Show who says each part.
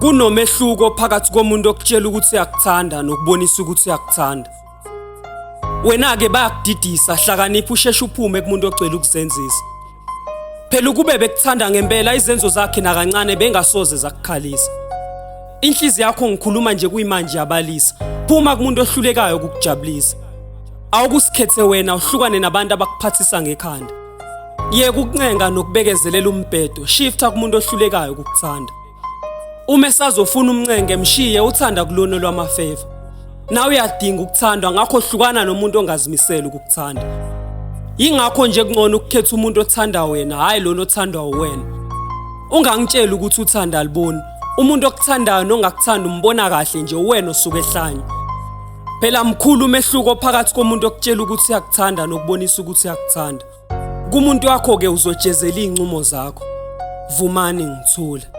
Speaker 1: Kunomehluko phakathi komuntu okutshela ukuthi uyakuthanda nokubonisa ukuthi uyakuthanda. Wena ke bayakudidisa hlakanipha usheshe uphume kumuntu ocela ukuzenzisa. Phela ukube bekuthanda ngempela izenzo zakhe nakancane bengasoze zakukhalisa. Inhliziyo yakho ngikhuluma nje kuyimanje yabalisa. Phuma kumuntu ohlulekayo ukukujabulisa. Awukusikhethe wena uhlukane nabantu abakuphathisa ngekhanda. Yeke ukuncenga nokubekezelela umbhedo, shifta kumuntu ohlulekayo ukukuthanda. Uma esazofuna umncenge mshiye uthanda kulono lwamafeva. Nawe uyadinga ukuthandwa ngakho hlukana nomuntu ongazimisela ukukuthanda. Ingakho nje kungcono ukukhetha umuntu othanda wena hayi lona othandwa uwena. Ungangitshela ukuthi uthanda aliboni. Umuntu okuthandayo nongakuthanda umbona kahle nje uwena osuke ehlanye. Phela mkhulu umehluko phakathi komuntu okutshela ukuthi uyakuthanda nokubonisa ukuthi uyakuthanda. Kumuntu wakho ke uzojezela incumo zakho. Vumani ngithule.